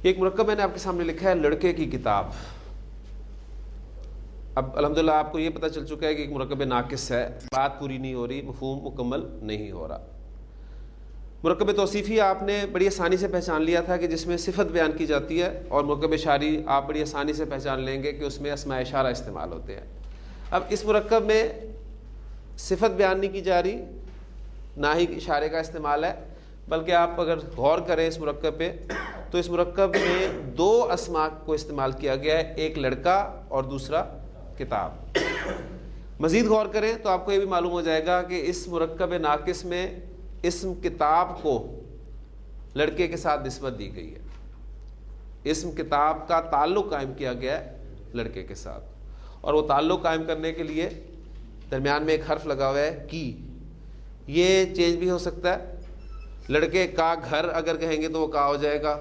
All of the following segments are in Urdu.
ایک مرکب میں نے آپ کے سامنے لکھا ہے لڑکے کی کتاب. اب الحمدللہ آپ کو یہ پتہ چل چکا ہے کہ ایک مرکب ناقص ہے، بات پوری نہیں ہو رہی، مفہوم مکمل نہیں ہو رہا. مرکب توصیفی آپ نے بڑی آسانی سے پہچان لیا تھا کہ جس میں صفت بیان کی جاتی ہے، اور مرکب اشاری آپ بڑی آسانی سے پہچان لیں گے کہ اس میں اسماء اشارہ استعمال ہوتے ہیں. اب اس مرکب میں صفت بیان نہیں کی جا رہی، نہ ہی اشارے کا استعمال ہے، بلکہ آپ اگر غور کریں اس مرکب پہ تو اس مرکب میں دو اسماء کو استعمال کیا گیا ہے، ایک لڑکا اور دوسرا کتاب. مزید غور کریں تو آپ کو یہ بھی معلوم ہو جائے گا کہ اس مرکب ناقص میں اسم کتاب کو لڑکے کے ساتھ نسبت دی گئی ہے، اسم کتاب کا تعلق قائم کیا گیا ہے لڑکے کے ساتھ، اور وہ تعلق قائم کرنے کے لیے درمیان میں ایک حرف لگا ہوا ہے کی. یہ چینج بھی ہو سکتا ہے، لڑکے کا گھر اگر کہیں گے تو وہ کا ہو جائے گا،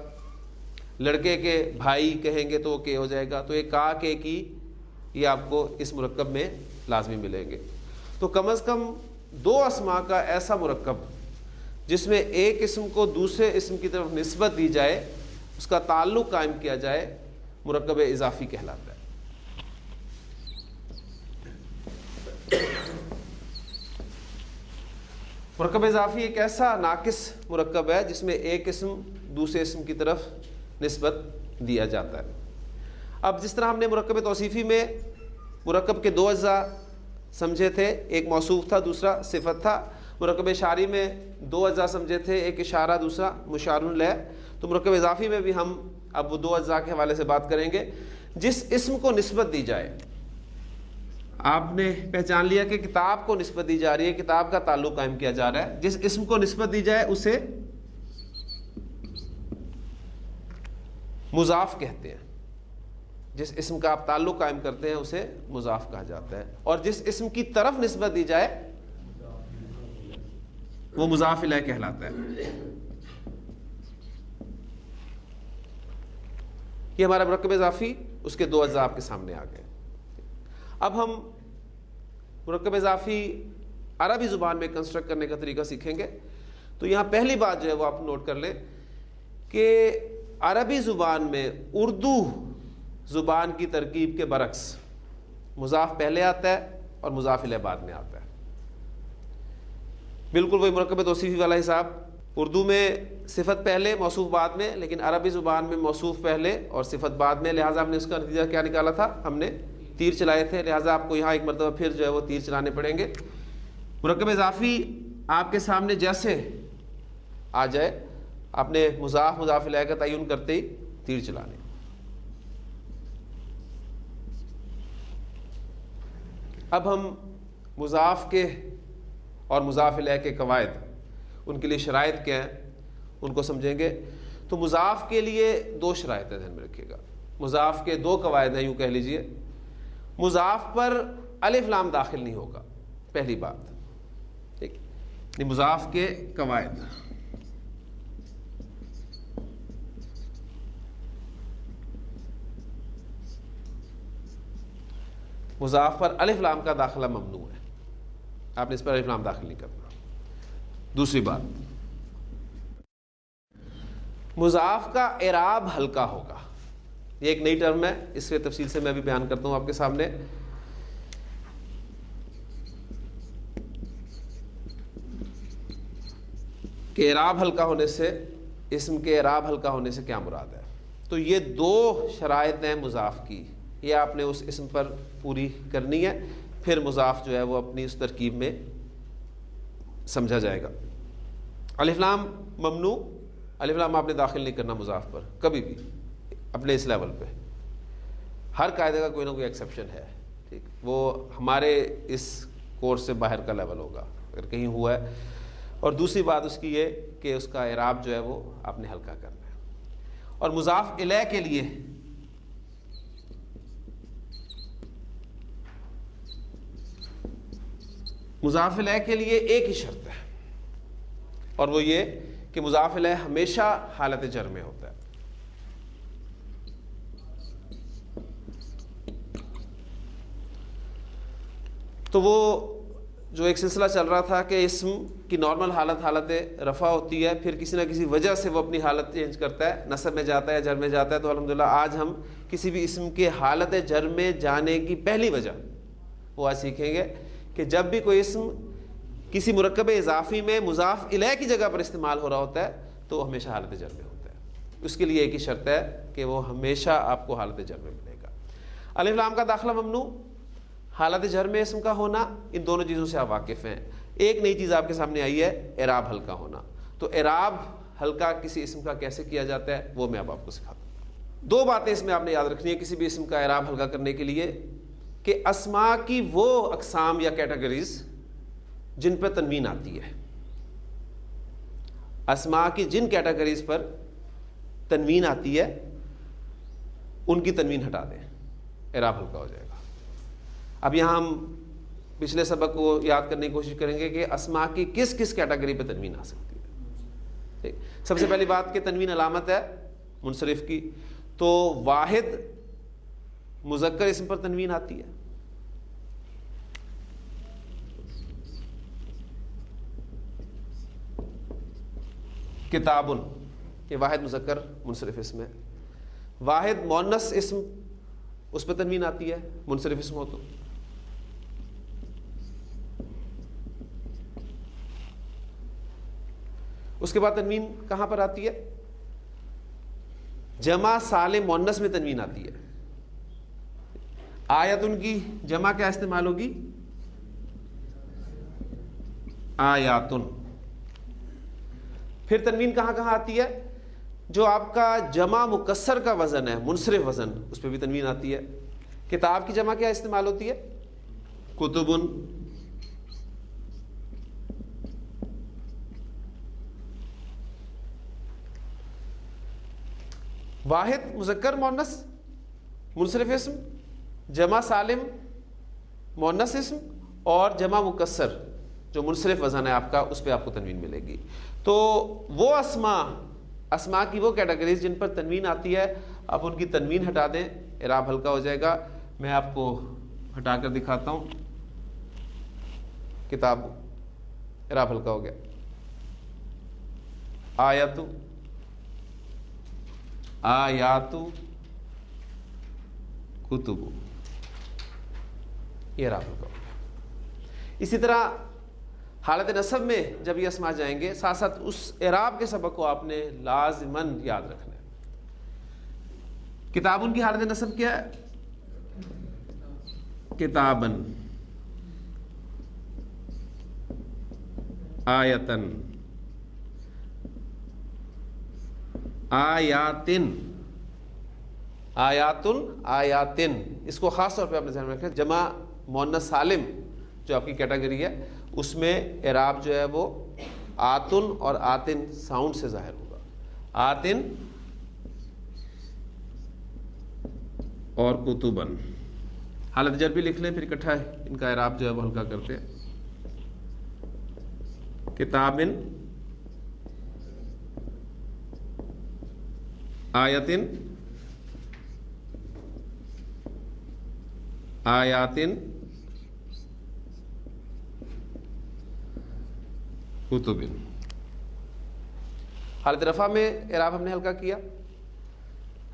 لڑکے کے بھائی کہیں گے تو وہ کے ہو جائے گا. تو یہ کا کے کی یہ آپ کو اس مرکب میں لازمی ملیں گے. تو کم از کم دو اسماء کا ایسا مرکب جس میں ایک اسم کو دوسرے اسم کی طرف نسبت دی جائے، اس کا تعلق قائم کیا جائے، مرکب اضافی کہلاتا ہے. مرکب اضافی ایک ایسا ناقص مرکب ہے جس میں ایک اسم دوسرے اسم کی طرف نسبت دیا جاتا ہے. اب جس طرح ہم نے مرکب توصیفی میں مرکب کے دو اجزاء سمجھے تھے، ایک موصوف تھا دوسرا صفت تھا، مرکب اشاری میں دو اجزاء سمجھے تھے، ایک اشارہ دوسرا مشار الیہ. تو مرکب اضافی میں بھی ہم اب وہ دو اجزاء کے حوالے سے بات کریں گے. جس اسم کو نسبت دی جائے، آپ نے پہچان لیا کہ کتاب کو نسبت دی جا رہی ہے، کتاب کا تعلق قائم کیا جا رہا ہے. جس اسم کو نسبت دی جائے اسے مضاف کہتے ہیں، جس اسم کا آپ تعلق قائم کرتے ہیں اسے مضاف کہا جاتا ہے. اور جس اسم کی طرف نسبت دی جائے وہ مضاف الیہ کہلاتا ہے. یہ ہمارا مرکب اضافی، اس کے دو اجزاء آپ کے سامنے آ گئے. اب ہم مرکب اضافی عربی زبان میں کنسٹرکٹ کرنے کا طریقہ سیکھیں گے. تو یہاں پہلی بات جو ہے وہ آپ نوٹ کر لیں کہ عربی زبان میں اردو زبان کی ترکیب کے برعکس مضاف پہلے آتا ہے اور مضاف الیہ بعد میں آتا ہے. بالکل وہی مرکب توصیفی والا حساب، اردو میں صفت پہلے موصوف بعد میں، لیکن عربی زبان میں موصوف پہلے اور صفت بعد میں. لہٰذا ہم نے اس کا نتیجہ کیا نکالا تھا؟ ہم نے تیر چلائے تھے. لہٰذا آپ کو یہاں ایک مرتبہ پھر جو ہے وہ تیر چلانے پڑیں گے. مرکب اضافی آپ کے سامنے جیسے آ جائے، آپ نے مضاف الیہ کا تعین کرتے ہی تیر چلانے. اب ہم مضاف کے اور مضاف الیہ کے قواعد، ان کے لیے شرائط کیا ہیں، ان کو سمجھیں گے. تو مضاف کے لیے دو شرائط ہیں، ذہن میں رکھیے گا. مضاف کے دو قواعد ہیں، یوں کہہ لیجئے. مضاف پر الف لام داخل نہیں ہوگا، پہلی بات. ٹھیک، مضاف کے قواعد. مضاف پر الف لام کا داخلہ ممنوع ہے، آپ نے اس پر الف لام داخل نہیں کرنا. دوسری بات، مضاف کا اعراب ہلکا ہوگا. یہ ایک نئی ٹرم ہے، اس سے تفصیل سے میں بھی بیان کرتا ہوں آپ کے سامنے. کہ اعراب ہلکا ہونے سے، اسم کے اعراب ہلکا ہونے سے کیا مراد ہے. تو یہ دو شرائط ہیں مضاف کی، یہ آپ نے اس اسم پر پوری کرنی ہے، پھر مضاف جو ہے وہ اپنی اس ترکیب میں سمجھا جائے گا. الف لام ممنوع، الف لام آپ نے داخل نہیں کرنا مضاف پر کبھی بھی اپنے اس لیول پہ. ہر قاعدے کا کوئی نہ کوئی ایکسیپشن ہے. ٹھیک، وہ ہمارے اس کورس سے باہر کا لیول ہوگا اگر کہیں ہوا ہے. اور دوسری بات اس کی یہ کہ اس کا اعراب جو ہے وہ آپ نے ہلکا کرنا ہے. اور مضاف الیہ کے لیے مضاف الیہ کے لیے ایک ہی شرط ہے، اور وہ یہ کہ مضاف الیہ ہمیشہ حالت جر میں ہوتا ہے. تو وہ جو ایک سلسلہ چل رہا تھا کہ اسم کی نارمل حالت رفع ہوتی ہے، پھر کسی نہ کسی وجہ سے وہ اپنی حالت چینج کرتا ہے، نصب میں جاتا ہے، جر میں جاتا ہے. تو الحمدللہ آج ہم کسی بھی اسم کے حالت جر میں جانے کی پہلی وجہ وہ آج سیکھیں گے کہ جب بھی کوئی اسم کسی مرکب اضافی میں مضاف الیہ کی جگہ پر استعمال ہو رہا ہوتا ہے تو وہ ہمیشہ حالت جر میں ہوتا ہے. اس کے لیے ایک ہی شرط ہے کہ وہ ہمیشہ آپ کو حالت جر میں ملے گا. الف لام کا داخلہ ممنوع، حالت جر میں اسم کا ہونا، ان دونوں چیزوں سے آپ واقف ہیں. ایک نئی چیز آپ کے سامنے آئی ہے اعراب ہلکا ہونا. تو اعراب ہلکا کسی اسم کا کیسے کیا جاتا ہے وہ میں اب آپ کو سکھاتا ہوں. دو باتیں اس میں آپ نے یاد رکھنی ہے کسی بھی اسم کا اعراب ہلکا کرنے کے لیے کہ اسماء کی وہ اقسام یا کیٹیگریز جن پر تنوین آتی ہے، اسماء کی جن کیٹیگریز پر تنوین آتی ہے ان کی تنوین ہٹا دیں، اعراب ہلکا ہو جائے گا. اب یہاں ہم پچھلے سبق کو یاد کرنے کی کوشش کریں گے کہ اسماء کی کس کس کیٹیگری پہ تنوین آ سکتی ہے. سب سے پہلی بات کہ تنوین علامت ہے منصرف کی، تو واحد مذکر اسم پر تنوین آتی ہے. کتابن یہ واحد مذکر منصرف اسم ہے. واحد مؤنث اسم اس پہ تنوین آتی ہے منصرف اسم ہو تو. اس کے بعد تنوین کہاں پر آتی ہے؟ جمع سالم مؤنث میں تنوین آتی ہے. آیتن کی جمع کیا استعمال ہوگی؟ آیاتن. پھر تنوین کہاں کہاں آتی ہے؟ جو آپ کا جمع مکسر کا وزن ہے منصرف وزن اس پہ بھی تنوین آتی ہے. کتاب کی جمع کیا استعمال ہوتی ہے؟ کتبن. واحد مذکر مؤنث منصرف اسم، جمع سالم مؤنث اسم اور جمع مکسر جو منصرف وزن ہے آپ کا اس پہ آپ کو تنوین ملے گی. تو وہ اسماء کی وہ کیٹیگریز جن پر تنوین آتی ہے آپ ان کی تنوین ہٹا دیں، اعراب ہلکا ہو جائے گا. میں آپ کو ہٹا کر دکھاتا ہوں. کتاب اعراب ہلکا ہو گیا. آیاتو آیاتو کتبو یہ اعراب ہلکا ہو گیا. اسی طرح حالت نصب میں جب یہ اسماء جائیں گے ساتھ ساتھ اس اعراب کے سبق کو آپ نے لازماً یاد رکھنا ہے. کتابن کی حالت نصب کیا ہے؟ کتابن. آیتن. آیاتن. آیاتن. آیاتن. اس کو خاص طور پہ آپ نے ذہن میں رکھنا. جمع مؤنث سالم جو آپ کی کیٹیگری ہے اس میں اعراب جو ہے وہ آتن اور آتن ساؤنڈ سے ظاہر ہوگا. آتن اور کتبن. حالت جر بھی لکھ لیں پھر اکٹھا ان کا اعراب جو ہے وہ ہلکا کرتے ہیں. کتابن آیتن آیاتن کتبن. حالت رفع میں اعراب ہم نے ہلکا کیا.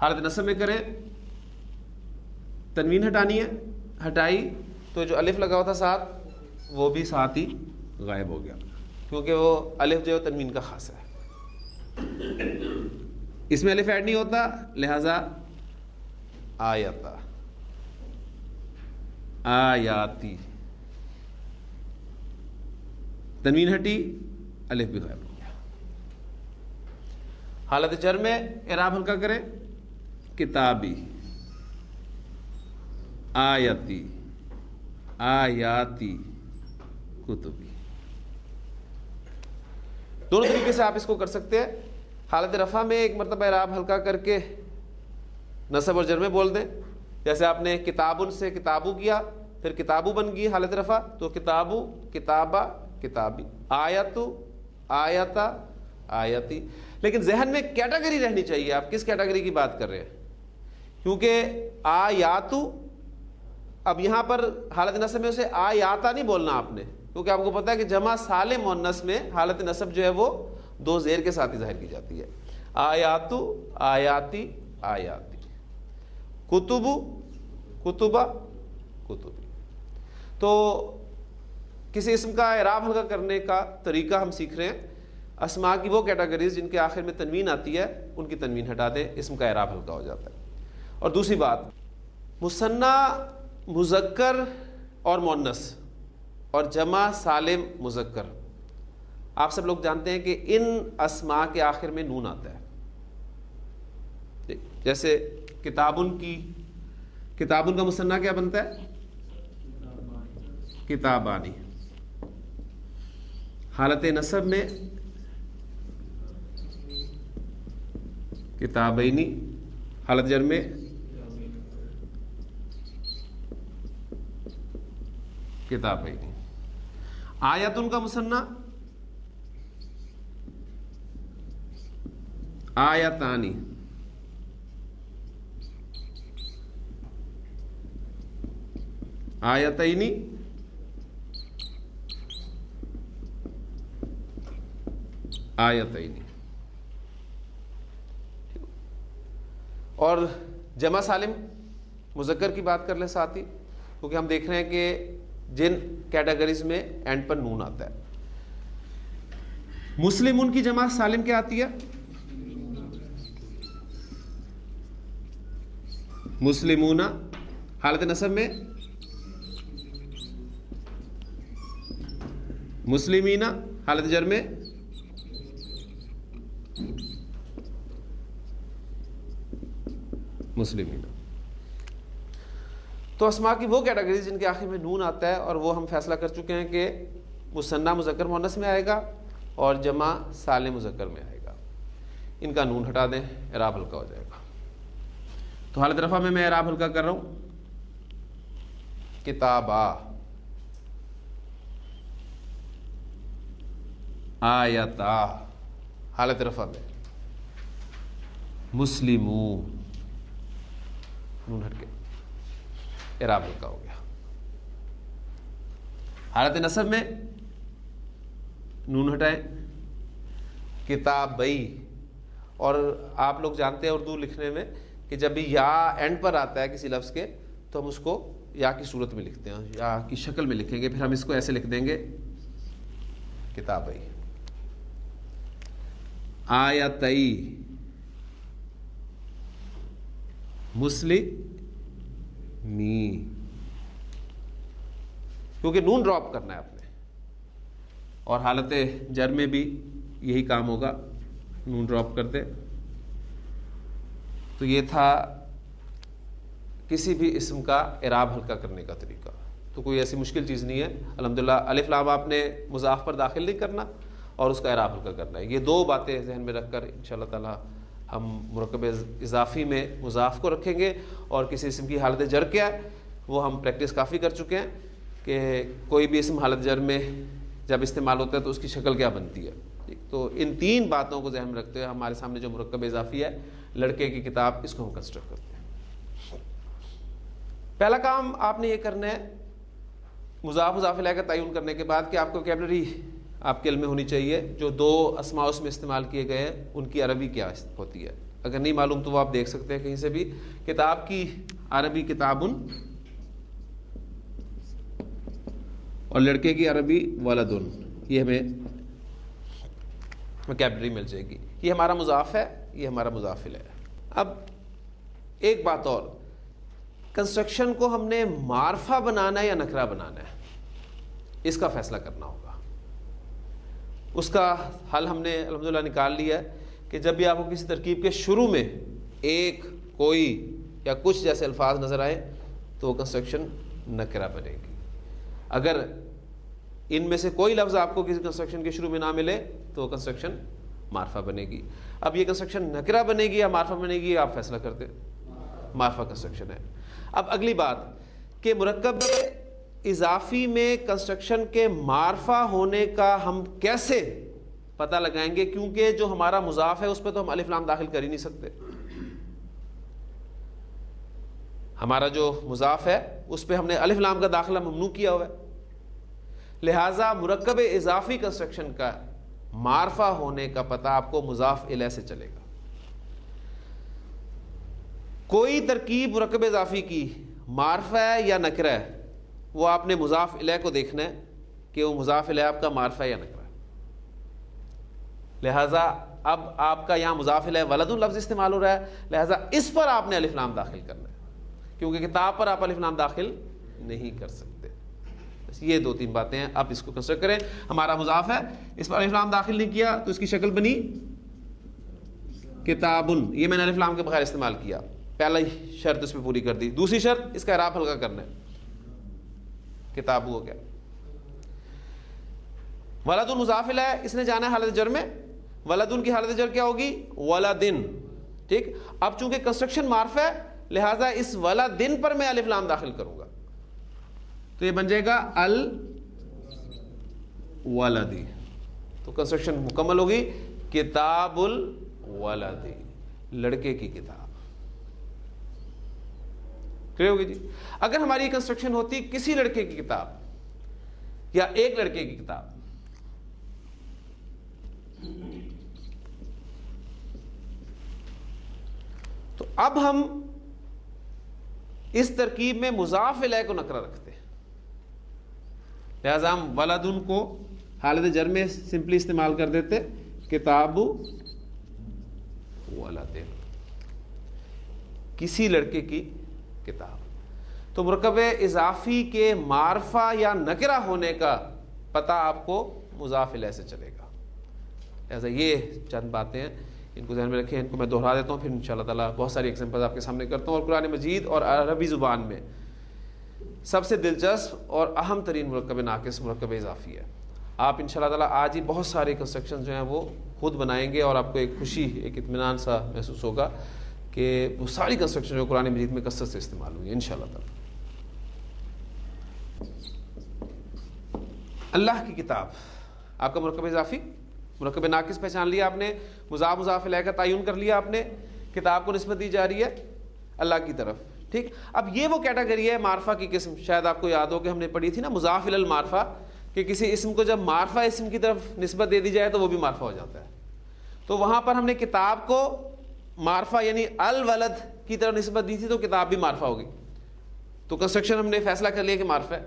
حالت نصب میں کریں تنوین ہٹانی ہے، ہٹائی تو جو الف لگا ہوا تھا ساتھ وہ بھی ساتھ ہی غائب ہو گیا کیونکہ وہ الف جو ہے تنوین کا خاص ہے. اس میں الف ایڈ نہیں ہوتا لہذا آیتا آیاتی. تنوین ہٹی الف بھی غائب ہو گیا. حالت جر میں اعراب ہلکا کریں کتابی آیتی آیاتی کتبی. دونوں طریقے سے آپ اس کو کر سکتے ہیں. حالت رفع میں ایک مرتبہ اعراب ہلکا کر کے نصب اور جر میں بول دیں. جیسے آپ نے کتابن سے کتابو کیا پھر کتابو بن گئی حالت رفع تو کتابو کتابہ کتابی. آیتو آیتا آیتی. لیکن ذہن میں کیٹیگری رہنی چاہیے آپ کس کیٹیگری کی بات کر رہے ہیں کیونکہ آیاتو اب یہاں پر حالت نصب میں اسے آیاتا نہیں بولنا آپ نے کیونکہ آپ کو پتا ہے کہ جمع سالم مؤنث میں حالت نصب جو ہے وہ دو زیر کے ساتھ ہی ظاہر کی جاتی ہے. آیاتو آیاتی آیاتی، کتبو کتبہ کتبی. تو کسی اسم کا اعراب ہلکا کرنے کا طریقہ ہم سیکھ رہے ہیں. اسماء کی وہ کیٹیگریز جن کے آخر میں تنوین آتی ہے ان کی تنوین ہٹا دیں، اسم کا اعراب ہلکا ہو جاتا ہے. اور دوسری بات، مثنیٰ مذکر اور مؤنث اور جمع سالم مذکر، آپ سب لوگ جانتے ہیں کہ ان اسماء کے آخر میں نون آتا ہے. جیسے کتابن کی، کتابن کا مثنیٰ کیا بنتا ہے؟ کتابانی. حالت نصب میں کتابینی، حالت جر میں کتابینی. آیتن کا مثنیٰ آیتانی، آیتینی، آیتینی. اور جمع سالم مذکر کی بات کر لیں ساتھ ہی، کیونکہ ہم دیکھ رہے ہیں کہ جن کیٹیگریز میں اینڈ پر نون آتا ہے. مسلمون کی جمع سالم کیا آتی ہے؟ مسلمون. حالت نصب میں مسلمین، حالت جر میں مسلمین. تو اسماء کی وہ کیٹیگریز جن کے آخر میں نون آتا ہے، اور وہ ہم فیصلہ کر چکے ہیں کہ مثنیٰ مذکر مؤنث میں آئے گا اور جمع سالم مذکر میں آئے گا. ان کا نون ہٹا دیں، اعراب ہلکا ہو جائے گا. تو حالت رفع میں اعراب ہلکا کر رہا ہوں. کتابا، آیتا، حالت رفع میں مسلمو، نون ہٹ کے اعراب ہلکا ہو گیا. حالت نصب میں نون ہٹائیں، کتابئی. اور آپ لوگ جانتے ہیں اردو لکھنے میں کہ جب بھی یا اینڈ پر آتا ہے کسی لفظ کے تو ہم اس کو یا کی صورت میں لکھتے ہیں، یا کی شکل میں لکھیں گے. پھر ہم اس کو ایسے لکھ دیں گے، کتابئی. آیتئی، مسلمی، کیونکہ نون ڈراپ کرنا ہے آپ نے. اور حالت جر میں بھی یہی کام ہوگا، نون ڈراپ کر دے. تو یہ تھا کسی بھی اسم کا اعراب ہلکا کرنے کا طریقہ. تو کوئی ایسی مشکل چیز نہیں ہے. الحمدللہ الف لام آپ نے مضاف پر داخل نہیں کرنا اور اس کا اعراب ہلکا کرنا ہے. یہ دو باتیں ذہن میں رکھ کر انشاءاللہ تعالی ہم مرکب اضافی میں مضاف کو رکھیں گے. اور کسی اسم کی حالت جر کیا ہے وہ ہم پریکٹس کافی کر چکے ہیں کہ کوئی بھی اسم حالت جر میں جب استعمال ہوتا ہے تو اس کی شکل کیا بنتی ہے. تو ان تین باتوں کو ذہن میں رکھتے ہوئے ہمارے سامنے جو مرکب اضافی ہے لڑکے کی کتاب، اس کو ہم کنسٹرکٹ کرتے ہیں. پہلا کام آپ نے یہ کرنا ہے مضاف مضاف الیہ کا تعین کرنے کے بعد کہ آپ کو ویکیبلری آپ کے علم میں ہونی چاہیے. جو دو اسماء اس میں استعمال کیے گئے ہیں ان کی عربی کیا ہوتی ہے. اگر نہیں معلوم تو وہ آپ دیکھ سکتے ہیں کہیں سے بھی. کتاب کی عربی کتابن، اور لڑکے کی عربی ولدن. یہ ہمیں ویکیبلری مل جائے گی. یہ ہمارا مضاف ہے، یہ ہمارا مضاف الیہ ہے. اب ایک بات اور، کنسٹرکشن کو ہم نے معرفہ بنانا ہے یا نکرہ بنانا ہے، اس کا فیصلہ کرنا ہوگا. اس کا حل ہم نے الحمدللہ نکال لیا ہے کہ جب بھی آپ کو کسی ترکیب کے شروع میں ایک، کوئی یا کچھ جیسے الفاظ نظر آئے تو وہ کنسٹرکشن نکرہ بنے گی. اگر ان میں سے کوئی لفظ آپ کو کسی کنسٹرکشن کے شروع میں نہ ملے تو وہ کنسٹرکشن معرفہ بنے گی. اب یہ کنسٹرکشن نکرہ بنے گی یا معرفہ بنے گی، آپ فیصلہ کرتے. معرفہ کنسٹرکشن ہے. اب اگلی بات کہ مرکب اضافی میں کنسٹرکشن کے معرفہ ہونے کا ہم کیسے پتہ لگائیں گے، کیونکہ جو ہمارا مضاف ہے اس پہ تو ہم الف لام داخل کر ہی نہیں سکتے. ہمارا جو مضاف ہے اس پہ ہم نے الف لام کا داخلہ ممنوع کیا ہوا ہے. لہٰذا مرکب اضافی کنسٹرکشن کا معرفہ ہونے کا پتہ آپ کو مضاف الیہ سے چلے گا. کوئی ترکیب مرکب اضافی کی معرفہ ہے یا نکرہ ہے، وہ آپ نے مضاف الیہ کو دیکھنا ہے کہ وہ مضاف الیہ آپ کا معرفہ ہے یا نکرہ ہے. لہٰذا اب آپ کا یہاں مضاف الیہ ولد لفظ استعمال ہو رہا ہے، لہٰذا اس پر آپ نے الف لام داخل کرنا ہے، کیونکہ کتاب پر آپ الف لام داخل نہیں کر سکتے. یہ دو تین باتیں ہیں. آپ اس کو کنسیڈر کریں. ہمارا مضاف ہے، اس پر الف لام داخل نہیں کیا تو اس کی شکل بنی کتابن. یہ میں نے الف لام کے بغیر استعمال کیا، پہلا ہی شرط اس پہ پوری کر دی. دوسری شرط اس کا اعراب ہلکا کرنا ہے، کتاب ہو گیا. ولدن مضاف الیہ اس نے جانا ہے حالت جر میں. ولدن کی حالت جر کیا ہوگی؟ ولدن. ٹھیک. اب چونکہ کنسٹرکشن معرفہ ہے لہٰذا اس ولدن پر میں الف لام داخل کروں گا تو یہ بن جائے گا الولدی. تو کنسٹرکشن مکمل ہوگی. کتاب الولدی، لڑکے کی کتاب. کلیئر ہوگی جی. اگر ہماری کنسٹرکشن ہوتی کسی لڑکے کی کتاب یا ایک لڑکے کی کتاب، تو اب ہم اس ترکیب میں مضاف الیہ کو نکرہ رکھتے ہیں، لہذا ہم ولدن کو حالت جر میں سمپلی استعمال کر دیتے کتاب ولدن، کسی لڑکے کی کتاب. تو مرکب اضافی کے معرفہ یا نکرہ ہونے کا پتہ آپ کو مضاف الیہ سے چلے گا. لہذا یہ چند باتیں ہیں، ان کو ذہن میں رکھیں. ان کو میں دہرا دیتا ہوں، پھر انشاءاللہ تعالیٰ بہت ساری ایگزامپل آپ کے سامنے کرتا ہوں. اور قرآن مجید اور عربی زبان میں سب سے دلچسپ اور اہم ترین مرکب ناقص مرکب اضافی ہے. آپ انشاءاللہ تعالیٰ آج ہی بہت سارے کنسٹرکشن جو ہیں وہ خود بنائیں گے اور آپ کو ایک خوشی، ایک اطمینان سا محسوس ہوگا کہ وہ ساری کنسٹرکشن جو قرآن مجید میں کثرت سے استعمال ہوئی انشاءاللہ تعالیٰ. اللہ کی کتاب آپ کا مرکب اضافی. مرکب ناقص پہچان لیا آپ نے، مضاف مضاف الیہ کا تعین کر لیا آپ نے، کتاب کو نسبت دی جا رہی ہے اللہ کی طرف. ٹھیک. اب یہ وہ کیٹیگری ہے معرفہ کی قسم، شاید آپ کو یاد ہو کہ ہم نے پڑھی تھی نا مضاف الی المعرفہ، کہ کسی اسم کو جب معرفہ اسم کی طرف نسبت دے دی جائے تو وہ بھی معرفہ ہو جاتا ہے. تو وہاں پر ہم نے کتاب کو معرفہ یعنی الولد کی طرف نسبت دی تھی تو کتاب بھی معرفہ ہوگی. تو کنسٹرکشن ہم نے فیصلہ کر لیا کہ معرفہ ہے.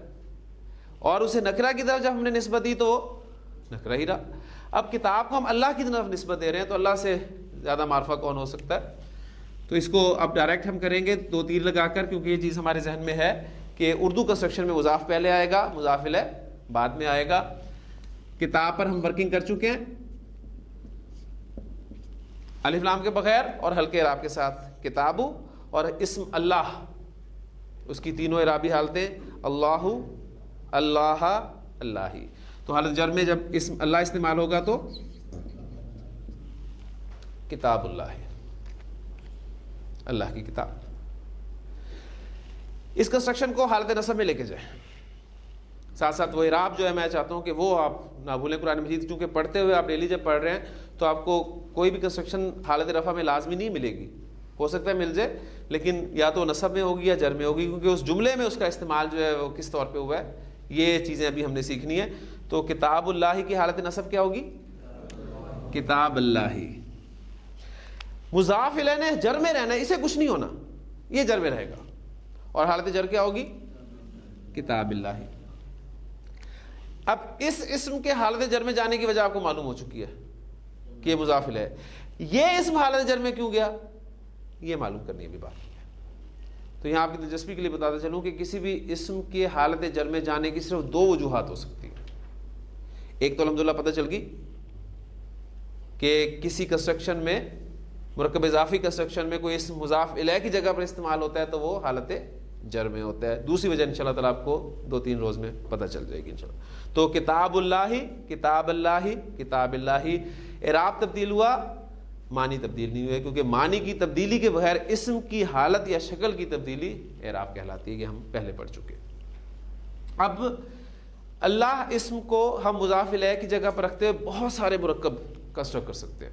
اور اسے نکرہ کی طرف جب ہم نے نسبت دی تو وہ نکرہ ہی رہا. اب کتاب کو ہم اللہ کی طرف نسبت دے رہے ہیں تو اللہ سے زیادہ معرفہ کون ہو سکتا ہے. تو اس کو اب ڈائریکٹ ہم کریں گے دو تیر لگا کر، کیونکہ یہ چیز ہمارے ذہن میں ہے کہ اردو کنسٹرکشن میں مضاف پہلے آئے گا، مضاف الیہ بعد میں آئے گا. کتاب پر ہم ورکنگ کر چکے ہیں الف لام کے بغیر اور ہلکے اعراب کے ساتھ. کتابو اور اسم اللہ، اس کی تینوں اعرابی حالتیں اللہ، اللہ، اللہ. تو حالت جر میں جب اسم اللہ استعمال ہوگا تو کتاب اللہ ہے، اللہ کی کتاب. اس کنسٹرکشن کو حالت نصب میں لے کے جائیں. ساتھ ساتھ وہ اعراب جو ہے میں چاہتا ہوں کہ وہ آپ نہ بھولیں. قرآن مجید چونکہ پڑھتے ہوئے آپ ڈیلی جب پڑھ رہے ہیں تو آپ کو کوئی بھی کنسٹرکشن حالت رفع میں لازمی نہیں ملے گی، ہو سکتا ہے مل جائے، لیکن یا تو نصب میں ہوگی یا جر میں ہوگی، کیونکہ اس جملے میں اس کا استعمال جو ہے وہ کس طور پہ ہوا ہے یہ چیزیں ابھی ہم نے سیکھنی ہے. تو کتاب اللہ کی حالت نصب کیا ہوگی؟ کتاب اللہ. مضاف الیہ نے جر میں رہنا ہے، اسے کچھ نہیں ہونا، یہ جر میں رہے گا. اور حالت جر کیا ہوگی؟ کتاب اللہ. اب اس اسم کے حالت جر میں جانے کی وجہ آپ کو معلوم ہو چکی ہے کہ یہ مضاف الیہ ہے. یہ اسم حالت جر میں کیوں گیا یہ معلوم کرنی بھی بات ہے. تو یہاں آپ کی دلچسپی کے لیے بتاتا چلوں کہ کسی بھی اسم کی حالت جر میں جانے کی صرف دو وجوہات ہو سکتی ہیں. ایک تو الحمدللہ پتہ چل گئی کہ کسی کنسٹرکشن میں مرکب اضافی کنسٹرکشن میں کوئی اسم مضاف الیہ کی جگہ پر استعمال ہوتا ہے تو وہ حالت جر میں ہوتا ہے. دوسری وجہ انشاءاللہ تعالیٰ آپ کو 2-3 روز میں پتہ چل جائے گی انشاءاللہ. تو کتاب اللہ، کتاب اللہ، کتاب اللہ. اعراب تبدیل ہوا، معنی تبدیل نہیں ہوئے، کیونکہ معنی کی تبدیلی کے بغیر اسم کی حالت یا شکل کی تبدیلی اعراب کہلاتی ہے، کہ ہم پہلے پڑھ چکے. اب اللہ اسم کو ہم مضاف الیہ کی جگہ پر رکھتے ہوئے بہت سارے مرکب کنسٹرکٹ کر سکتے ہیں.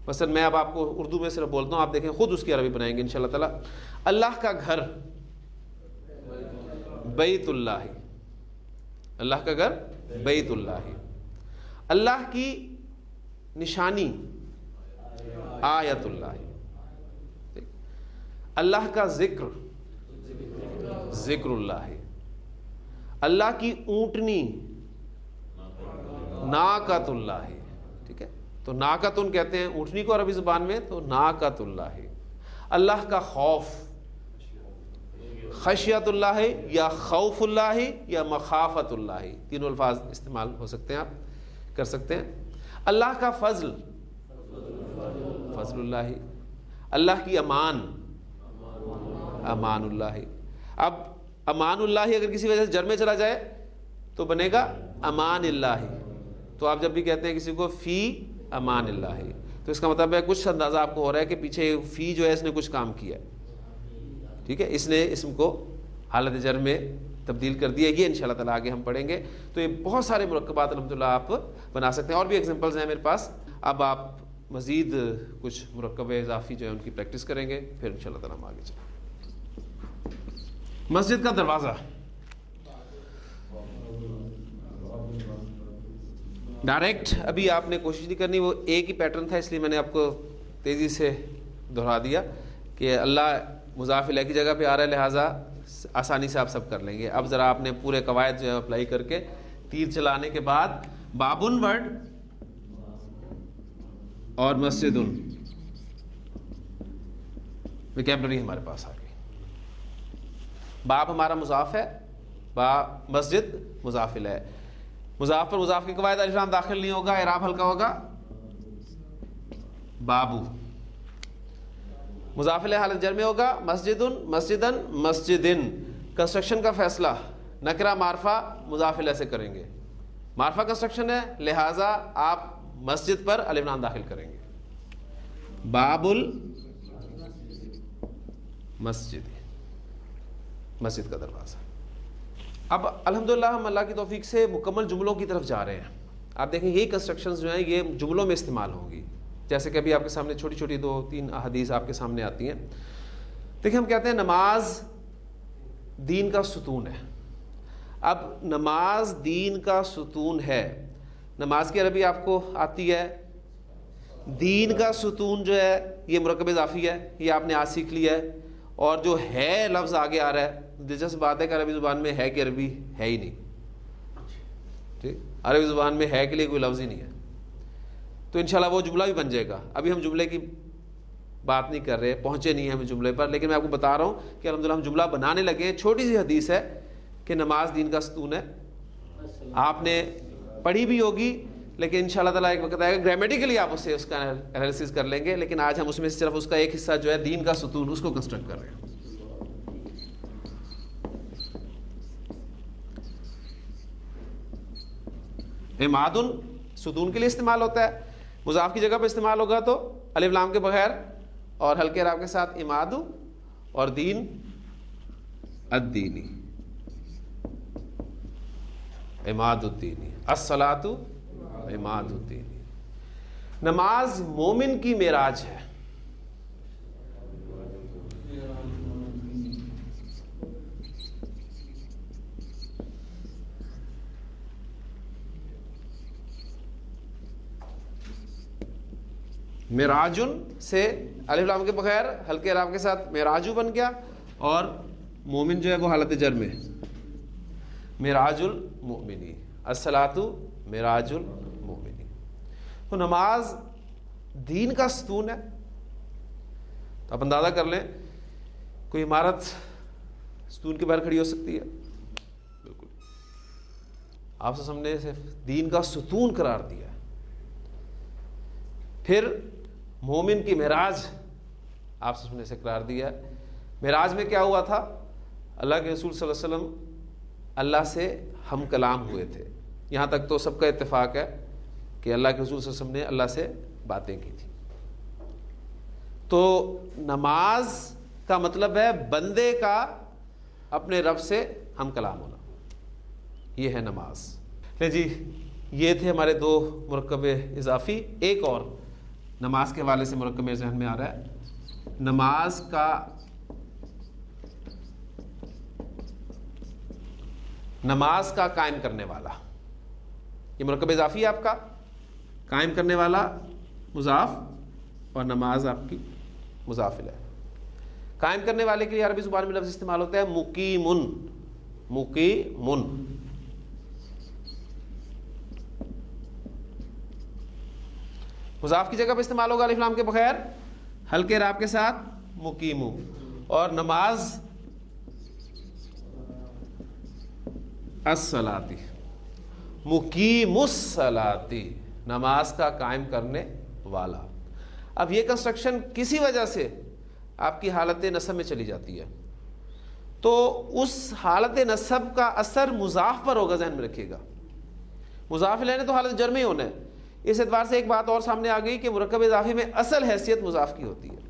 مثلا میں اب آپ کو اردو میں صرف بولتا ہوں، آپ دیکھیں خود اس کی عربی بنائیں گے انشاءاللہ تعالیٰ. اللہ کا گھر بیت اللہ، اللہ کا گھر بیت اللہ. اللہ کی نشانی آیت اللہ. اللہ کا ذکر ذکر اللہ. اللہ کی اونٹنی ناقۃ اللہ. ٹھیک ہے، تو ناقۃن کہتے ہیں اونٹنی کو عربی زبان میں، تو ناقۃ اللہ. اللہ کا خوف خشیت اللہ یا خوف اللہ یا مخافت اللہ، تینوں الفاظ استعمال ہو سکتے ہیں، آپ کر سکتے ہیں. اللہ کا فضل فضل اللہ. اللہ کی امان امان اللہ. اب امان اللہ اگر کسی وجہ سے جر میں چلا جائے تو بنے گا امان اللہ. تو آپ جب بھی کہتے ہیں کسی کو فی امان اللہ، تو اس کا مطلب ہے کچھ اندازہ آپ کو ہو رہا ہے کہ پیچھے فی جو ہے اس نے کچھ کام کیا ہے. ٹھیک ہے، اس نے اسم کو حالت جر میں تبدیل کر دیا. یہ انشاءاللہ تعالیٰ آگے ہم پڑھیں گے. تو یہ بہت سارے مرکبات الحمدللہ آپ بنا سکتے ہیں، اور بھی ایگزامپلز ہیں میرے پاس. اب آپ مزید کچھ مرکب اضافی جو ہے ان کی پریکٹس کریں گے، پھر انشاءاللہ تعالیٰ ہم آگے چلیں. مسجد کا دروازہ ڈائریکٹ ابھی آپ نے کوشش نہیں کرنی، وہ ایک ہی پیٹرن تھا، اس لیے میں نے آپ کو تیزی سے دہرا دیا کہ اللہ مضاف الیہ کی جگہ پہ آ رہا ہے، لہٰذا آسانی سے آپ سب کر لیں گے. اب ذرا آپ نے پورے قواعد جو ہے اپلائی کر کے تیر چلانے کے بعد بابن ورڈ اور مسجدن ویکیبلری ہمارے پاس آ گئی. باب ہمارا مضاف ہے، مسجد مضاف الیہ. مضاف پر مضاف کی قواعد الف لام داخل نہیں ہوگا، اعراب ہلکا ہوگا بابو. مضاف الیہ حالت جر میں ہوگا مسجدن مسجدن مسجدن. کنسٹرکشن کا فیصلہ نکرہ معرفہ مضاف الیہ سے کریں گے. معرفہ کنسٹرکشن ہے، لہٰذا آپ مسجد پر الف لام داخل کریں گے. باب المسجد، مسجد کا دروازہ. اب الحمدللہ ہم اللہ کی توفیق سے مکمل جملوں کی طرف جا رہے ہیں. آپ دیکھیں یہی کنسٹرکشنز جو ہیں یہ جملوں میں استعمال ہوں گی. جیسے کہ ابھی آپ کے سامنے چھوٹی چھوٹی 2-3 احادیث آپ کے سامنے آتی ہیں. دیکھیں ہم کہتے ہیں نماز دین کا ستون ہے. اب نماز دین کا ستون ہے، نماز کی عربی آپ کو آتی ہے. دین کا ستون جو ہے یہ مرکب اضافی ہے، یہ آپ نے آج سیکھ لیا ہے. اور جو ہے لفظ آگے آ رہا ہے، دلچسپ بات ہے کہ عربی زبان میں ہے کہ عربی ہے ہی نہیں. ٹھیک، عربی زبان میں ہے کے لیے کوئی لفظ ہی نہیں ہے. تو انشاءاللہ وہ جملہ بھی بن جائے گا. ابھی ہم جملے کی بات نہیں کر رہے، پہنچے نہیں ہیں ہم جملے پر، لیکن میں آپ کو بتا رہا ہوں کہ الحمدللہ ہم جملہ بنانے لگے ہیں. چھوٹی سی حدیث ہے کہ نماز دین کا ستون ہے، آپ نے پڑھی بھی ہوگی، لیکن انشاءاللہ تعالیٰ ایک وقت آئے گا گرامیٹیکلی آپ اس کا انالیسس کر لیں گے. لیکن آج ہم اس میں سے صرف اس کا ایک حصہ جو ہے دین کا ستون، اس کو کنسٹرکٹ کر رہے ہیں. عمادن ستون کے لیے استعمال ہوتا ہے، مضاف کی جگہ پہ استعمال ہوگا تو الف لام کے بغیر اور ہلکے اعراب کے ساتھ عمادو، اور دین الدینی، عماد الدینی، الصلاۃ عماد الدینی. نماز مومن کی معراج ہے. معراجن سے الف لام کے بغیر ہلکے اعراب کے ساتھ معراجو بن گیا، اور مومن جو ہے وہ حالت جر میں معراج المؤمنی، الصلاۃ معراج المؤمنی. تو نماز دین کا ستون ہے. تو آپ اندازہ کر لیں کوئی عمارت ستون کے بغیر کھڑی ہو سکتی ہے؟ بالکل. آپ سے سامنے سے دین کا ستون قرار دیا ہے. پھر مومن کی معراج آپ سے سننے سے قرار دیا ہے. معراج میں کیا ہوا تھا؟ اللہ کے رسول صلی اللہ علیہ وسلم اللہ سے ہم کلام ہوئے تھے. یہاں تک تو سب کا اتفاق ہے کہ اللہ کے رسول صلی اللہ علیہ وسلم نے اللہ سے باتیں کی تھی. تو نماز کا مطلب ہے بندے کا اپنے رب سے ہم کلام ہونا، یہ ہے نماز. جی یہ تھے ہمارے 2 مرکب اضافی. ایک اور نماز کے حوالے سے مرکب میرے ذہن میں آ رہا ہے، نماز کا قائم کرنے والا. یہ مرکب اضافی ہے آپ کا، قائم کرنے والا مضاف اور نماز آپ کی مضاف الیہ۔ قائم کرنے والے کے لیے عربی زبان میں لفظ استعمال ہوتا ہے مقیمن، مقیمن۔ مضاف کی جگہ پہ استعمال ہوگا الف لام کے بغیر ہلکے راب کے ساتھ مقیمو، اور نماز الصلاتی، مقیم الصلاتی، نماز کا قائم کرنے والا۔ اب یہ کنسٹرکشن کسی وجہ سے آپ کی حالت نصب میں چلی جاتی ہے تو اس حالت نصب کا اثر مضاف پر ہوگا، ذہن میں رکھیے گا۔ مضاف الیہ نے تو حالت جر میں ہی ہونا ہے۔ اس اعتبار سے ایک بات اور سامنے آ گئی کہ مرکب اضافی میں اصل حیثیت مضاف کی ہوتی ہے۔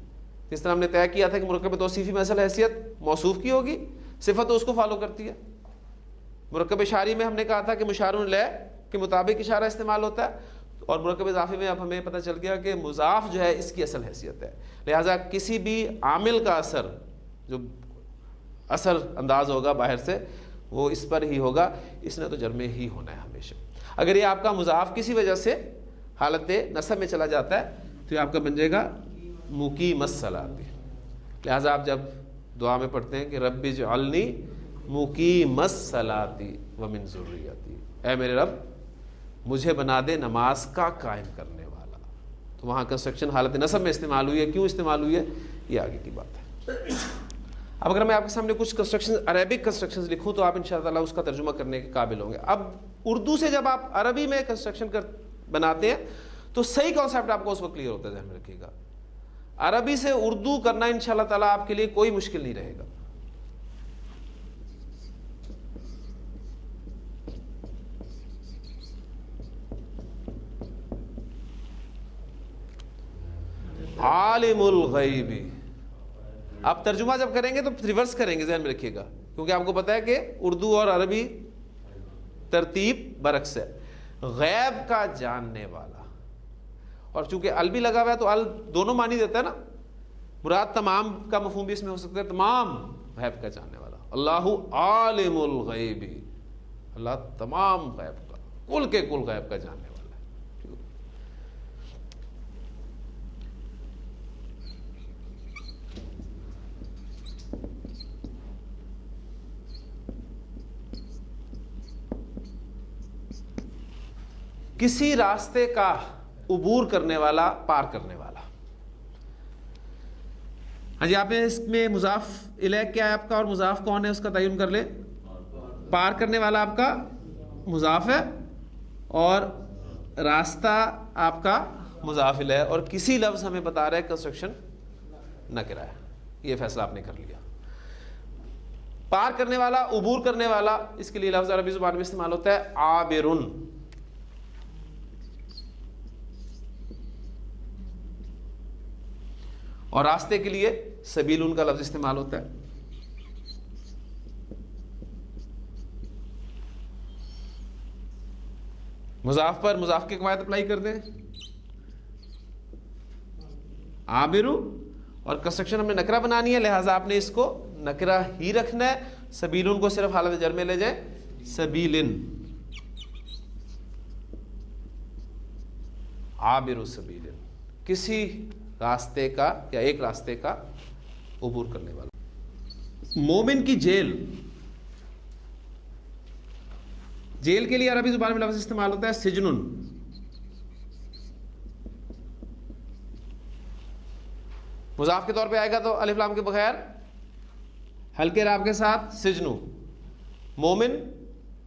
جس طرح ہم نے طے کیا تھا کہ مرکب توصیفی میں اصل حیثیت موصوف کی ہوگی، صفت تو اس کو فالو کرتی ہے۔ مرکب اشاری میں ہم نے کہا تھا کہ مشار الیہ کے مطابق اشارہ استعمال ہوتا ہے، اور مرکب اضافی میں اب ہمیں پتہ چل گیا کہ مضاف جو ہے اس کی اصل حیثیت ہے، لہٰذا کسی بھی عامل کا اثر جو اثر انداز ہوگا باہر سے وہ اس پر ہی ہوگا، اس نے تو جر میں ہی ہونا ہے ہمیشہ۔ اگر یہ آپ کا مضاف کسی وجہ سے حالت نصب میں چلا جاتا ہے تو یہ آپ کا بن جائے گا مقیم الصلاۃ۔ لہٰذا آپ جب دعا میں پڑھتے ہیں کہ رب اجعلنی مقیم الصلاۃ ومن ذریتی، اے میرے رب مجھے بنا دے نماز کا قائم کرنے والا، تو وہاں کنسٹرکشن حالت نصب میں استعمال ہوئی ہے۔ کیوں استعمال ہوئی ہے یہ آگے کی بات ہے۔ اب اگر میں آپ کے سامنے کچھ کنسٹرکشن عربک کنسٹرکشنز لکھوں تو آپ انشاءاللہ اس کا ترجمہ کرنے کے قابل ہوں گے۔ اب اردو سے جب آپ عربی میں کنسٹرکشن بناتے ہیں تو صحیح کانسیپٹ آپ کو اس وقت کلیئر ہوتا ہے، ذہن میں رکھیے گا۔ عربی سے اردو کرنا انشاءاللہ تعالیٰ آپ کے لیے کوئی مشکل نہیں رہے گا۔ عالم الغیب، آپ ترجمہ جب کریں گے تو ریورس کریں گے، ذہن میں رکھیے گا، کیونکہ آپ کو پتا ہے کہ اردو اور عربی ترتیب برعکس ہے۔ غیب کا جاننے والا، اور چونکہ ال بھی لگا ہوا ہے تو ال دونوں معنی دیتا ہے نا، مراد تمام کا مفہوم بھی اس میں ہو سکتا ہے، تمام غیب کا جاننے والا۔ اللہ عالم الغیب، اللہ تمام غیب کا، کل کے کل غیب کا جاننے والا ہے۔ کسی راستے کا عبور کرنے والا، پار کرنے والا۔ ہاں جی، آپ نے اس میں مضاف الیہ کیا ہے آپ کا، اور مضاف کون ہے اس کا تعین کر لیں۔ پار کرنے والا آپ کا مضاف ہے اور راستہ آپ کا مضاف الیہ، اور کسی لفظ ہمیں بتا رہا ہے کنسٹرکشن نکرہ ہے، یہ فیصلہ آپ نے کر لیا۔ پار کرنے والا، عبور کرنے والا، اس کے لیے لفظ عربی زبان میں استعمال ہوتا ہے عابرن۔ اور راستے کے لیے سبیلن کا لفظ استعمال ہوتا ہے۔ مضاف پر مضاف کے قواعد اپلائی کر دیں، عابرو، اور کنسٹرکشن ہم نے نکرہ بنانی ہے، لہٰذا آپ نے اس کو نکرہ ہی رکھنا ہے۔ سبیلن کو صرف حالت جر میں لے جائیں، سبیلن، عابر سبیلن، کسی راستے کا یا ایک راستے کا عبور کرنے والا۔ مومن کی جیل، جیل کے لیے عربی زبان میں لفظ استعمال ہوتا ہے سجنن۔ مضاف کے طور پہ آئے گا تو الف لام کے بغیر ہلکے راب کے ساتھ سجنو۔ مومن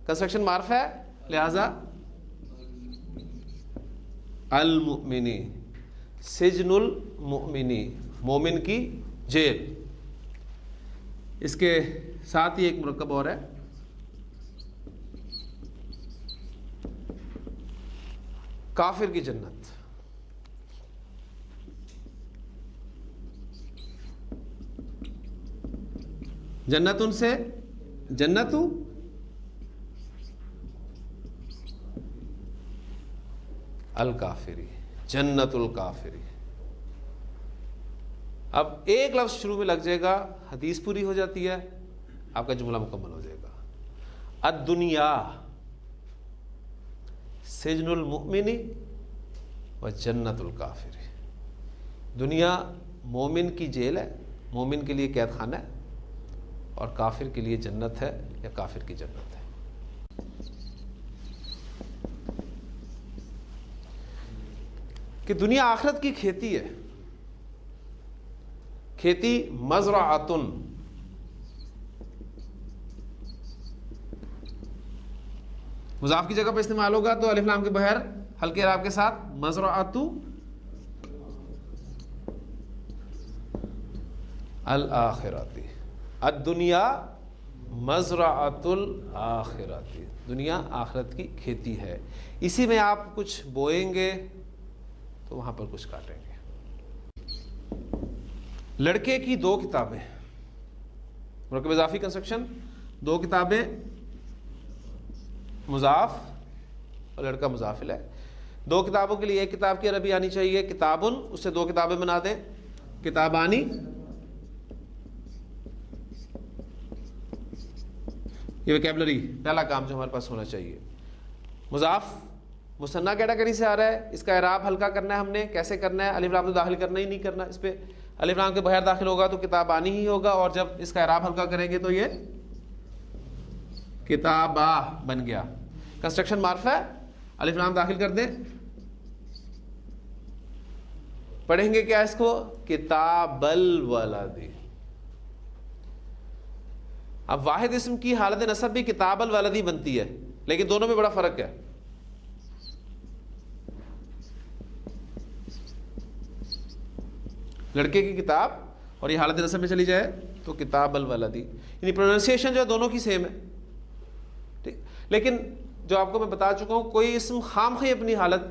کنسٹرکشن معرفہ ہے، لہذا المؤمنی، سجن المؤمنی، مومن کی جیل۔ اس کے ساتھ ہی ایک مرکب اور ہے، کافر کی جنت۔ جنت ان سے، جنت الکافری، جنت الکافری۔ اب ایک لفظ شروع میں لگ جائے گا، حدیث پوری ہو جاتی ہے، آپ کا جملہ مکمل ہو جائے گا۔ الدنیا، سجن المؤمن و جنت الکافر، دنیا مومن کی جیل ہے، مومن کے لیے قید خانہ ہے، اور کافر کے لیے جنت ہے یا کافر کی جنت ہے۔ کہ دنیا آخرت کی کھیتی ہے، کھیتی مزرعۃن، مضاف کی جگہ پر استعمال ہوگا تو الف لام کے بغیر ہلکے اعراب کے ساتھ مزرعۃ الآخرۃ، الدنیا مزرعۃ الآخرۃ، دنیا آخرت کی کھیتی ہے، اسی میں آپ کچھ بوئیں گے تو وہاں پر کچھ کاٹیں گے۔ لڑکے کی دو کتابیں، مرکب اضافی کنسٹرکشن، دو کتابیں، مضاف اور لڑکا مضاف الیہ، دو کتابوں کے لیے ایک کتاب کی عربی آنی چاہیے کتابن، اس سے دو کتابیں بنا دیں، کتابانی، یہ ویکیبلری پہلا کام جو ہمارے پاس ہونا چاہیے۔ مضاف مثنیٰ کیٹیگری سے آ رہا ہے، اس کا اعراب ہلکا کرنا ہے ہم نے، کیسے کرنا ہے؟ الف لام تو داخل کرنا ہی نہیں کرنا، اس پہ الف لام کے بغیر داخل ہوگا تو کتابانی ہی ہوگا، اور جب اس کا اعراب ہلکا کریں گے تو یہ کتابہ بن گیا۔ کنسٹرکشن معرفہ ہے، الف لام داخل کر دیں، پڑھیں گے کیا اس کو؟ کتاب الولد۔ اب واحد اسم کی حالت نصب بھی کتاب الولدی بنتی ہے، لیکن دونوں میں بڑا فرق ہے۔ لڑکے کی کتاب اور یہ حالت نصب میں چلی جائے تو کتاب الولدی، یعنی پروننسیشن جو ہے دونوں کی سیم ہے، ٹھیک۔ لیکن جو آپ کو میں بتا چکا ہوں، کوئی اسم خامخواہ اپنی حالت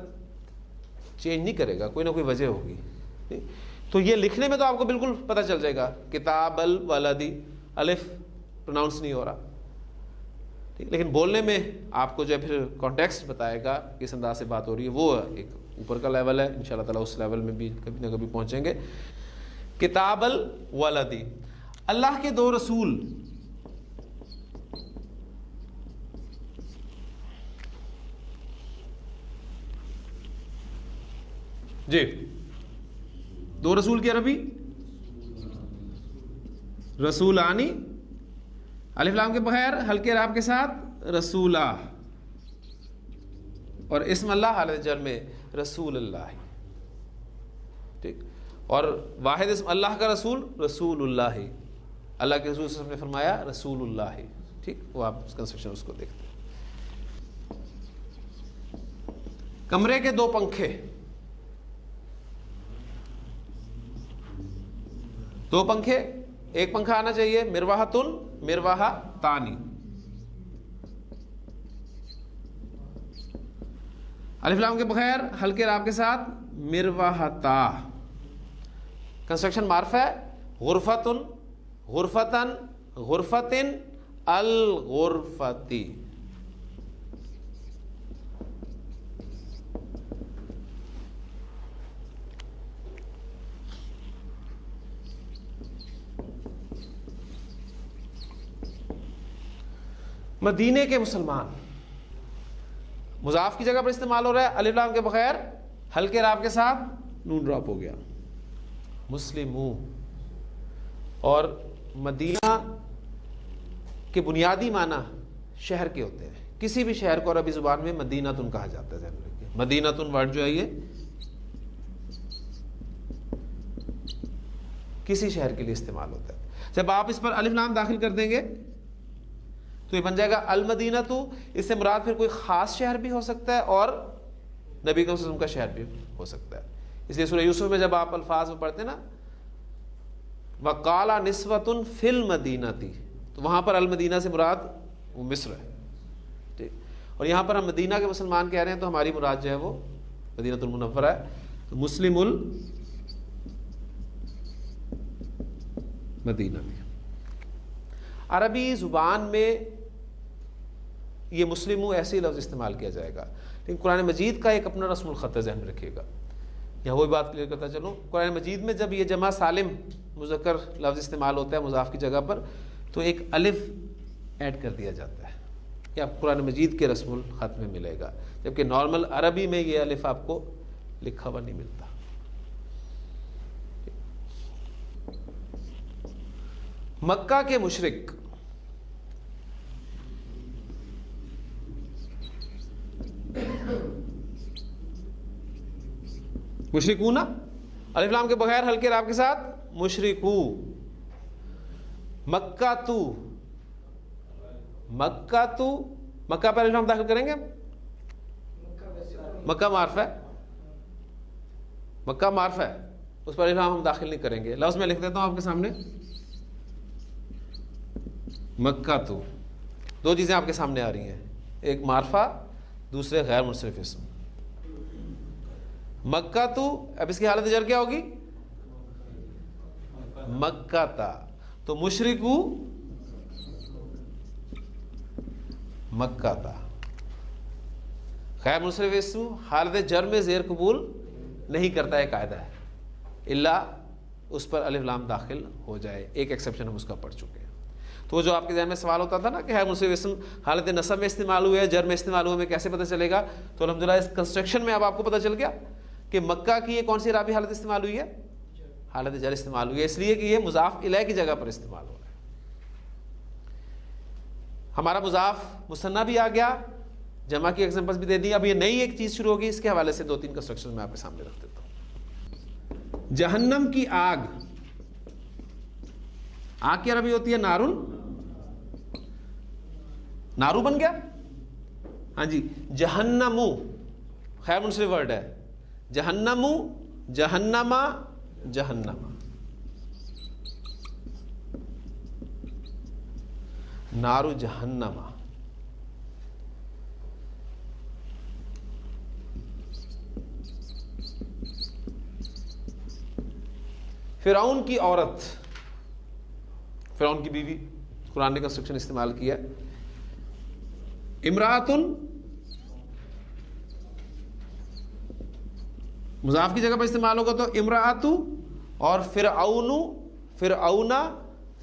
چینج نہیں کرے گا، کوئی نہ کوئی وجہ ہوگی، تو یہ لکھنے میں تو آپ کو بالکل پتہ چل جائے گا کتاب الولدی، الف پروناؤنس نہیں ہو رہا، ٹھیک، لیکن بولنے میں آپ کو جو ہے پھر کانٹیکسٹ بتائے گا کس انداز سے بات ہو رہی ہے، وہ ایک اوپر کا لیول ہے، انشاءاللہ تعالیٰ اس لیول میں بھی کبھی نہ کبھی پہنچیں گے۔ کتاب الولدی، اللہ کے دو رسول، جی دو رسول کی عربی رسولانی، الف لام کے بغیر ہلکے اعراب کے ساتھ رسولہ، اور اسم اللہ حالت جر میں رسول اللہ، ٹھیک، اور واحد اسم اللہ کا رسول رسول اللہ، اللہ کے رسول صلی اللہ علیہ وسلم نے فرمایا رسول اللہ، ٹھیک، وہ آپ کنسٹرکشن اس کو دیکھتے ہیں۔ کمرے کے دو پنکھے، دو پنکھے، ایک پنکھا آنا چاہیے مروحتن، مروحہ تانی، الف لام کے بغیر ہلکے اعراب کے ساتھ مروحتا، کنسٹرکشن معرفہ ہے، غرفتن، غرفتن، غرفتن، الغرفتی، مدینے کے مسلمان، مضاف کی جگہ پر استعمال ہو رہا ہے، الف لام کے بغیر ہلکے اعراب کے ساتھ نون ڈراپ ہو گیا، مسلموں، اور مدینہ کے بنیادی معنی شہر کے ہوتے ہیں، کسی بھی شہر کو عربی زبان میں مدینہ تن کہا جاتا ہے، ذہن رکھیے، مدینہ تن ورڈ جو ہے یہ کسی شہر کے لیے استعمال ہوتا ہے۔ جب آپ اس پر الف لام داخل کر دیں گے تو یہ بن جائے گا المدینہ، تو اس سے مراد پھر کوئی خاص شہر بھی ہو سکتا ہے اور نبی صلی اللہ علیہ وسلم کا شہر بھی ہو سکتا ہے۔ اس لیے سورہ یوسف میں جب آپ الفاظ میں پڑھتے ہیں نا وَقَالَ نِسْوَةٌ فِي الْمَدِینَةِ، تو وہاں پر المدینہ سے مراد وہ مصر ہے، ٹھیک، اور یہاں پر ہم مدینہ کے مسلمان کہہ رہے ہیں تو ہماری مراد جو ہے وہ مدینہ المنورہ ہے، تو مسلم المدینہ میں۔ عربی زبان میں یہ مسلموں ایسے ہی لفظ استعمال کیا جائے گا، لیکن قرآن مجید کا ایک اپنا رسم الخط ہے، ذہن میں رکھیے گا، یہاں وہی بات کلیئر کرتا چلوں، قرآن مجید میں جب یہ جمع سالم مذکر لفظ استعمال ہوتا ہے مضاف کی جگہ پر تو ایک الف ایڈ کر دیا جاتا ہے، یہ آپ قرآن مجید کے رسم الخط میں ملے گا، جبکہ نارمل عربی میں یہ الف آپ کو لکھا ہوا نہیں ملتا۔ مکہ کے مشرک مشرکون، الف لام کے بغیر ہلکے راب کے ساتھ مشرکو، مکہ تو، مکہ تو، مکہ پر الف لام داخل کریں گے، مکہ معرف ہے، مکہ معرف ہے، اس پر الف لام ہم داخل نہیں کریں گے۔ لفظ میں لکھ دیتا ہوں آپ کے سامنے، مکہ تو، دو چیزیں آپ کے سامنے آ رہی ہیں، ایک معرفہ، دوسرے غیر منصرف اسم۔ مکہ تو، اب اس کی حالت جر کیا ہوگی؟ مکہ تا، تو مشرکو مکہ تا، غیر منصرف اسم حالت جر میں زیر قبول نہیں کرتا ہے، قاعدہ ہے، الا اس پر الف لام داخل ہو جائے۔ ایک ایکسیپشن ہم اس کا پڑھ چکے ہیں۔ تو جو آپ کے ذہن میں سوال ہوتا تھا نا کہ غیر منصرف اسم حالت نصب میں استعمال ہوئے، جر میں استعمال ہوئے، میں کیسے پتہ چلے گا؟ تو الحمدللہ اس کنسٹرکشن میں اب آپ کو پتہ چل گیا کہ مکہ کی یہ کون سی اعرابی حالت استعمال ہوئی ہے؟ حالت جر استعمال ہوئی ہے، اس لیے کہ یہ مضاف الیہ کی جگہ پر استعمال ہو رہا ہے۔ ہمارا مضاف مثنیٰ بھی آ گیا، جمع کی ایگزامپلس بھی دے دی۔ اب یہ نئی ایک چیز شروع ہوگی، اس کے حوالے سے دو تین کنسٹرکشن میں آپ کے سامنے رکھ دیتا ہوں۔ جہنم کی آگ، آگ کی عربی ہوتی ہے نارن، نارو بن گیا، ہاں جی۔ جہنمو خیر منصرف ورڈ ہے، جہنمو، جہنما، جہنما، نارو جہنما۔ فرعون کی عورت، فرعون کی بیوی، قرآن نے کنسٹرکشن استعمال کیا، امراتن مضاف کی جگہ پر استعمال ہوگا تو امراتو، اور فرعون، فرعونا،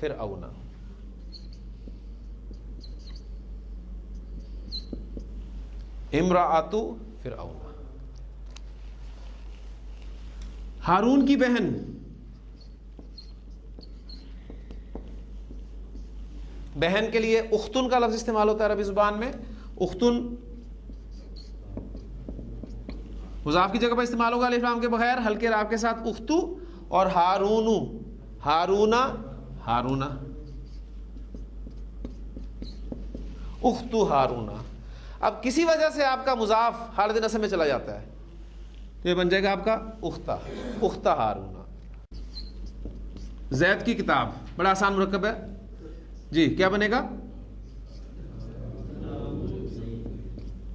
فرعونا، امراتو فرعونا۔ ہارون کی بہن، بہن کے لیے اختن کا لفظ استعمال ہوتا ہے عربی زبان میں، اختن مضاف کی جگہ پر استعمال ہوگا الف لام کے بغیر ہلکے راب کے ساتھ اختو، اور ہارونو، ہارونا، ہارونا، اختو ہارونا۔ اب کسی وجہ سے آپ کا مضاف حالت نصب میں چلا جاتا ہے تو یہ بن جائے گا آپ کا اختہ، اختہ ہارونا۔ زید کی کتاب، بڑا آسان مرکب ہے جی، کیا بنے گا؟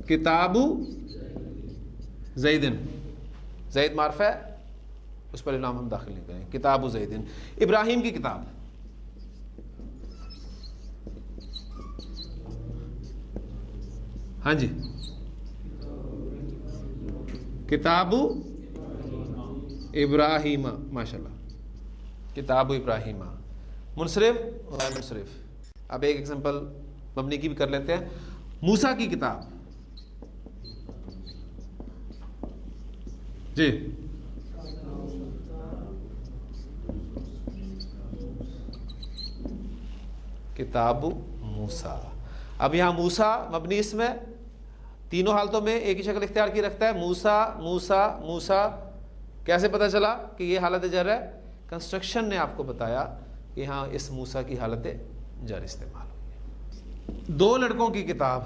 کتاب زیدن، زید معرفہ ہے، اس پر نام ہم داخل نہیں کریں، کتاب زیدن۔ ابراہیم کی کتاب، ہاں جی، کتاب ابراہیم، ماشاءاللہ، کتاب ابراہیم۔ منصرف غیر منصرف، اب ایک ایگزامپل مبنی کی بھی کر لیتے ہیں۔ موسیٰ کی کتاب، جی، کتاب موسیٰ۔ اب یہاں موسیٰ مبنی اس میں تینوں حالتوں میں ایک ہی شکل اختیار کی رکھتا ہے، موسیٰ، موسیٰ، موسیٰ۔ کیسے پتہ چلا کہ یہ حالت جر ہے؟ کنسٹرکشن نے آپ کو بتایا کہ ہاں اس موسیٰ کی حالت جر استعمال ہوئی ہے۔ دو لڑکوں کی کتاب،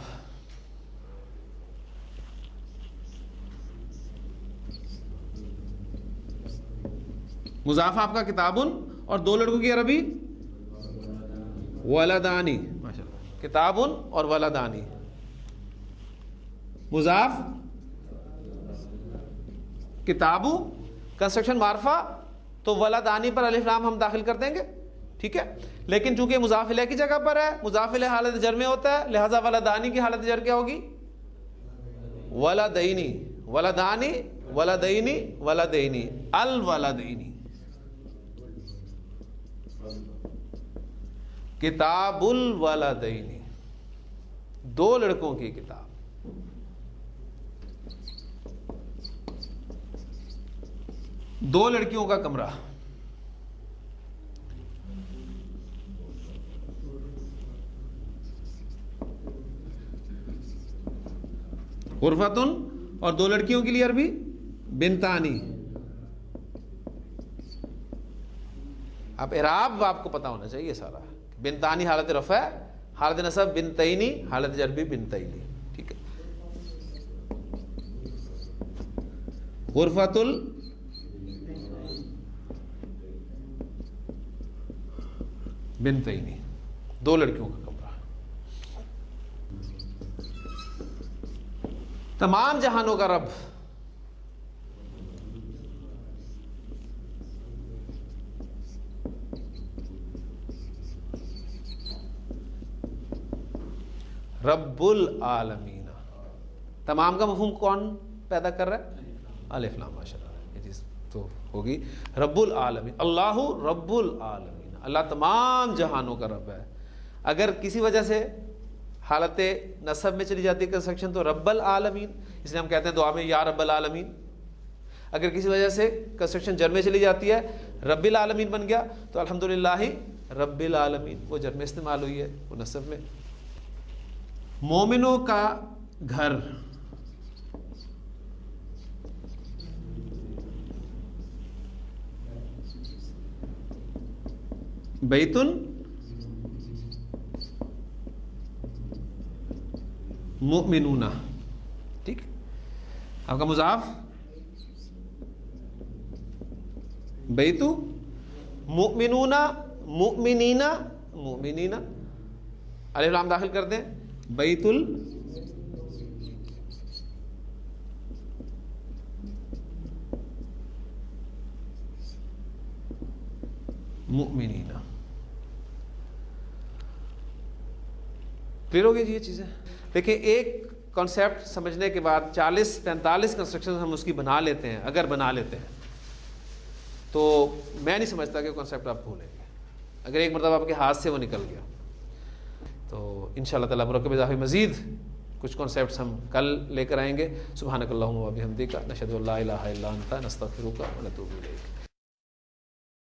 مضاف آپ کا کتابن، اور دو لڑکوں کی عربی ولدانی، ماشاءاللہ، کتابن اور ولدانی۔ مضاف کتابو، کنسٹرکشن معرفہ، تو ولدانی پر الف لام ہم داخل کر دیں گے، ٹھیک ہے۔ لیکن چونکہ مضاف الیہ کی جگہ پر ہے، مضاف الیہ حالت جر میں ہوتا ہے، لہذا ولدانی کی حالت جر کیا ہوگی؟ ولدینی، ولدانی، ولدینی، ولدینی، الولدینی۔ کتاب الولدینی، دو لڑکوں کی کتاب. دو لڑکیوں کا کمرہ. غرفتن اور دو لڑکیوں کے لیے عربی بنتانی. اب اعراب آپ کو پتا ہونا چاہیے سارا. بنتانی حالت رفع، حالت نصب بنتینی، حالت جر بھی بنتینی. ٹھیک ہے. غرفۃ البنتینی، دو لڑکیوں کا کمرہ. تمام جہانوں کا رب. رب العالمین. تمام کا مفہوم کون پیدا کر رہا ہے؟ الف لام. ماشاء اللہ، یہ چیز تو ہوگی. رب العالمین، اللہ رب العالمین، اللہ تمام جہانوں کا رب ہے. اگر کسی وجہ سے حالت نصب میں چلی جاتی ہے کنسٹرکشن تو رب العالمین، اس لیے ہم کہتے ہیں دعا میں یا رب العالمین. اگر کسی وجہ سے کنسٹرکشن جر میں چلی جاتی ہے رب العالمین بن گیا تو الحمدللہ رب العالمین، وہ جر میں استعمال ہوئی ہے، وہ نصب میں. مومنوں کا گھر. بیتن مؤمنون. ٹھیک. آپ کا مضاف بیتو مؤمنون مؤمنین مؤمنین، الف لام داخل کر دیں. بیت المؤمنین. کلیئر ہو گئی جی یہ چیزیں. دیکھیں ایک کانسیپٹ سمجھنے کے بعد 40-45 کنسٹرکشن ہم اس کی بنا لیتے ہیں. اگر بنا لیتے ہیں تو میں نہیں سمجھتا کہ کانسیپٹ آپ بھولیں گے. اگر ایک مرتبہ آپ کے ہاتھ سے وہ نکل گیا تو انشاءاللہ تعالی مرکب اضافی مزید کچھ کانسیپٹس ہم کل لے کر آئیں گے. سبحانک اللہم و بحمدک، نشہد ان لا الہ الا انت، نستغفرک و نتوب الیک.